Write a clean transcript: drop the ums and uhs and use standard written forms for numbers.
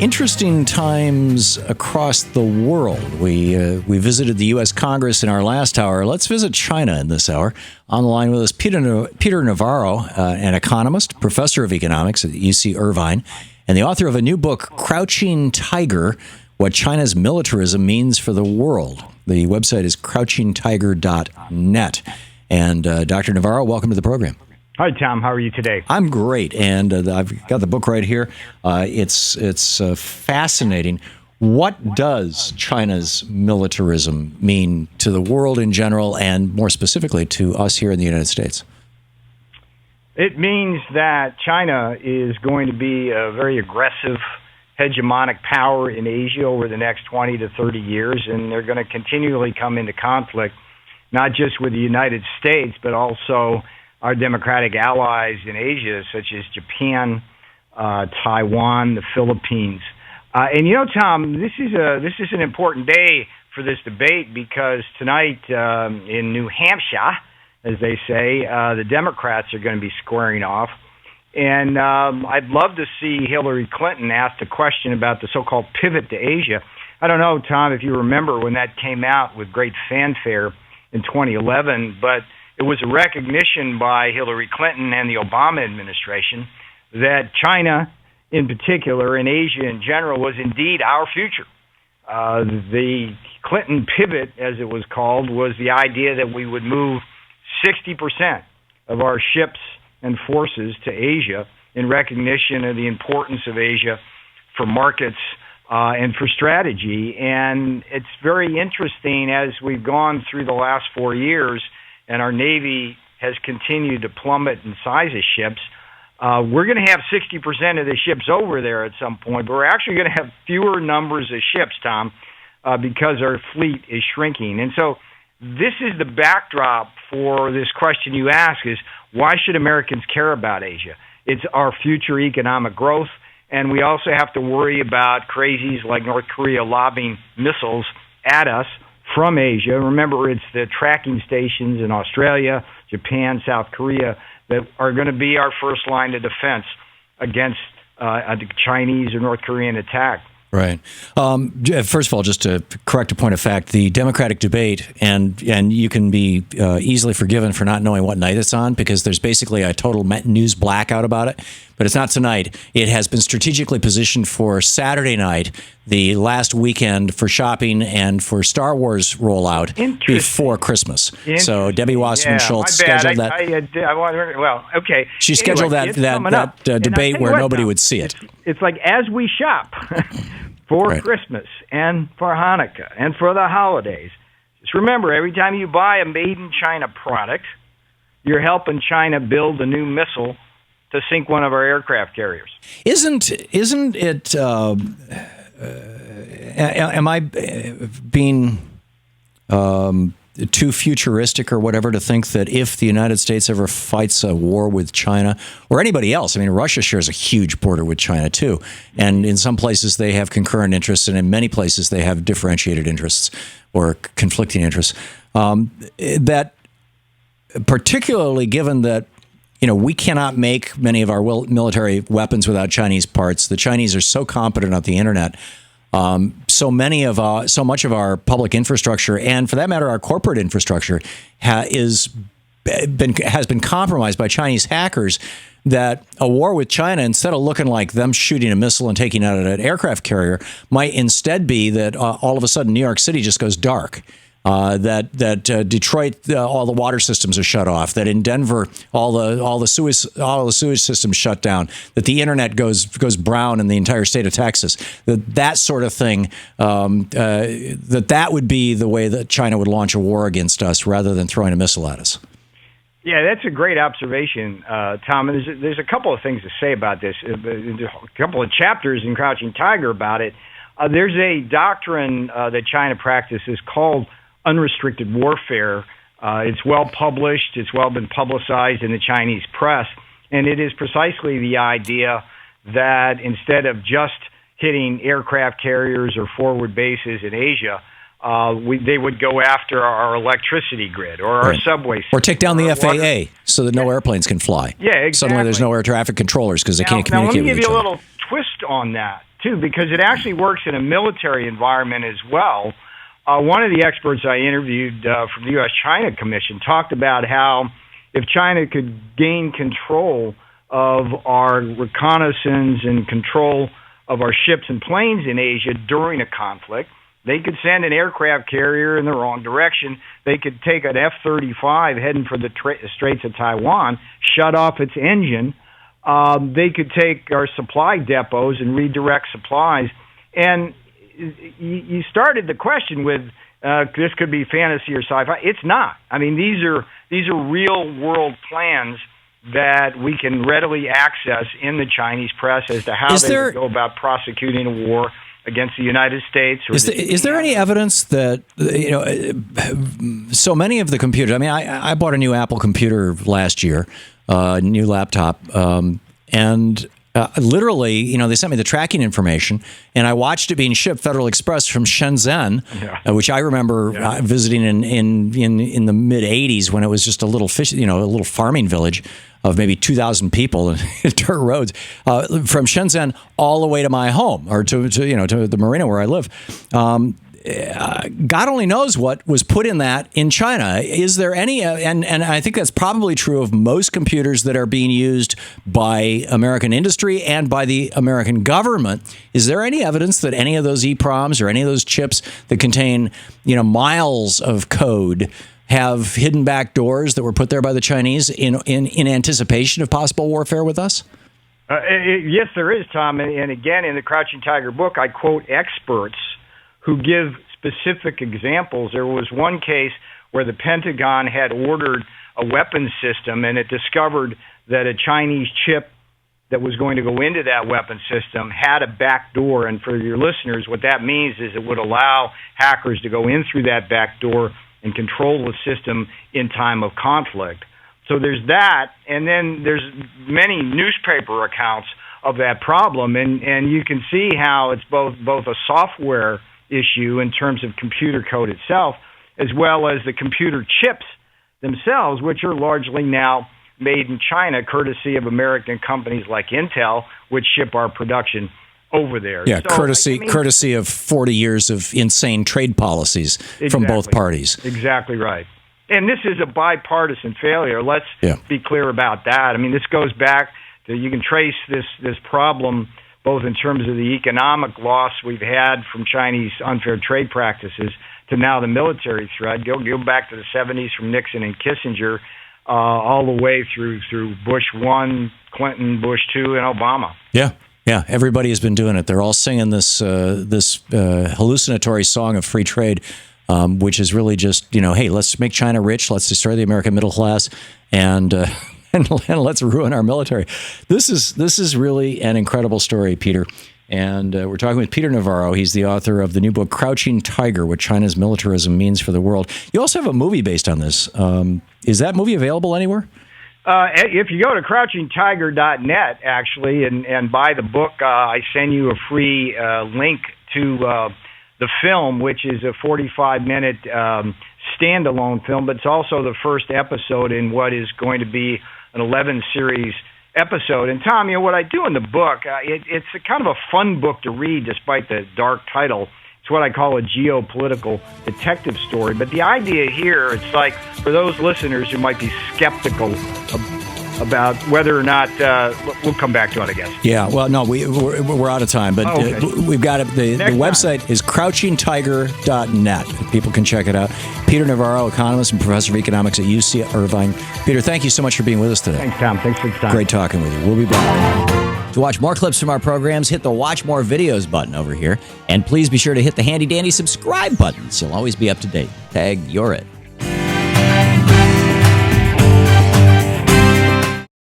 Interesting times across the world. We visited the U.S. Congress in our last hour. Let's visit China in this hour. On the line with us, Peter Navarro, an economist, professor of economics at UC Irvine, and the author of a new book, Crouching Tiger, What China's Militarism Means for the World. The website is crouchingtiger.net. And Dr. Navarro, welcome to the program. Hi, Tom. How are you today? I'm great, and I've got the book right here. It's fascinating. What does China's militarism mean to the world in general, and more specifically to us here in the United States? It means that China is going to be a very aggressive, hegemonic power in Asia over the next 20 to 30 years, and they're going to continually come into conflict, not just with the United States, but also our democratic allies in Asia, such as Japan, Taiwan, the Philippines. And you know, Tom, this is an important day for this debate because tonight in New Hampshire, as they say, the Democrats are going to be squaring off. And I'd love to see Hillary Clinton ask the question about the so-called pivot to Asia. I don't know, Tom, if you remember when that came out with great fanfare in 2011, but it was a recognition by Hillary Clinton and the Obama administration that China, in particular, and Asia in general, was indeed our future. The Clinton pivot, as it was called, was the idea that we would move 60% of our ships and forces to Asia in recognition of the importance of Asia for markets and for strategy. And it's very interesting as we've gone through the last 4 years and our Navy has continued to plummet in size of ships, we're going to have 60% of the ships over there at some point, but we're actually going to have fewer numbers of ships, Tom, because our fleet is shrinking. And so this is the backdrop for this question you ask is, why should Americans care about Asia? It's our future economic growth, and we also have to worry about crazies like North Korea lobbing missiles at us from Asia. Remember, it's the tracking stations in Australia, Japan, South Korea that are going to be our first line of defense against a Chinese or North Korean attack. Right. First of all, just to correct a point of fact, the Democratic debate, and you can be easily forgiven for not knowing what night it's on because there's basically a total news blackout about it, but it's not tonight. It has been strategically positioned for Saturday night, the last weekend for shopping and for Star Wars rollout before Christmas. So Debbie Wasserman Schultz scheduled that. Okay. She scheduled that debate where nobody would see it. It's like as we shop for Christmas and for Hanukkah and for the holidays. Just remember, every time you buy a made-in-China product, you're helping China build a new missile to sink one of our aircraft carriers. Isn't it? Am I being too futuristic or whatever to think that if the United States ever fights a war with China or anybody else, I mean, Russia shares a huge border with China too, and in some places they have concurrent interests, and in many places they have differentiated interests or conflicting interests. That particularly given that we cannot make many of our military weapons without Chinese parts. The Chinese are so competent on the internet. So much of our public infrastructure, and for that matter, our corporate infrastructure, has been compromised by Chinese hackers. That a war with China, instead of looking like them shooting a missile and taking out an aircraft carrier, might instead be that all of a sudden New York City just goes dark. That Detroit, all the water systems are shut off. That in Denver, all the sewage systems shut down. That the internet goes brown in the entire state of Texas. That sort of thing. That would be the way that China would launch a war against us, rather than throwing a missile at us. Yeah, that's a great observation, Tom. And there's a couple of things to say about this. There's a couple of chapters in Crouching Tiger about it. There's a doctrine that China practices called Unrestricted Warfare. It's well published. It's well been publicized in the Chinese press. And it is precisely the idea that instead of just hitting aircraft carriers or forward bases in Asia, they would go after our electricity grid or our subway system. Or take down the FAA so that no airplanes can fly. Yeah, exactly. Suddenly there's no air traffic controllers because they can't communicate with each other. Now, let me give you a little twist on that, too, because it actually works in a military environment as well. One of the experts I interviewed from the U.S.-China Commission talked about how if China could gain control of our reconnaissance and control of our ships and planes in Asia during a conflict, they could send an aircraft carrier in the wrong direction. They could take an F-35 heading for the Straits of Taiwan, shut off its engine. They could take our supply depots and redirect supplies. And you started the question with this could be fantasy or sci-fi. It's not. I mean, these are real world plans that we can readily access in the Chinese press as to how they would go about prosecuting a war against the United States. Is there any evidence that, so many of the computers, I mean, I bought a new Apple computer last year, a new laptop, and literally, they sent me the tracking information, and I watched it being shipped Federal Express from Shenzhen, which I remember visiting in the mid '80s when it was just a little a little farming village of maybe 2,000 people and dirt roads, from Shenzhen all the way to my home or to the marina where I live. God only knows what was put in that in China. Is there any, and I think that's probably true of most computers that are being used by American industry and by the American government. Is there any evidence that any of those EEPROMs or any of those chips that contain, miles of code have hidden back doors that were put there by the Chinese in anticipation of possible warfare with us? Yes, there is, Tom. And again, in the Crouching Tiger book, I quote experts who give specific examples. There was one case where the Pentagon had ordered a weapons system, and it discovered that a Chinese chip that was going to go into that weapon system had a back door. And for your listeners, what that means is it would allow hackers to go in through that back door and control the system in time of conflict. So there's that, and then there's many newspaper accounts of that problem, and you can see how it's both a software issue in terms of computer code itself, as well as the computer chips themselves, which are largely now made in China, courtesy of American companies like Intel, which ship our production over there. Yeah, so, courtesy of 40 years of insane trade policies from both parties. Exactly right. And this is a bipartisan failure. Let's be clear about that. I mean, this goes back to, you can trace this problem both in terms of the economic loss we've had from Chinese unfair trade practices to now the military threat. Go back to the 70s from Nixon and Kissinger all the way through Bush 1, Clinton, Bush 2, and Obama. Yeah, everybody has been doing it. They're all singing this hallucinatory song of free trade, which is really just, hey, let's make China rich, let's destroy the American middle class, and let's ruin our military. This is really an incredible story, Peter. And we're talking with Peter Navarro. He's the author of the new book, Crouching Tiger, What China's Militarism Means for the World. You also have a movie based on this. Is that movie available anywhere? If you go to crouchingtiger.net, actually, and buy the book, I send you a free link to the film, which is a 45-minute standalone film, but it's also the first episode in what is going to be an 11-series episode. And Tom, what I do in the book, it's a kind of a fun book to read despite the dark title. It's what I call a geopolitical detective story. But the idea here, it's like for those listeners who might be skeptical about whether or not we'll come back to it, I guess. Yeah, well, no, we're out of time, but we've got it. The website is crouchingtiger.net. People can check it out. Peter Navarro, economist and professor of economics at UC Irvine. Peter, thank you so much for being with us today. Thanks, Tom. Thanks for the time. Great talking with you. We'll be back. To watch more clips from our programs, hit the Watch More Videos button over here. And please be sure to hit the handy-dandy subscribe button so you'll always be up to date. Tag, you're it.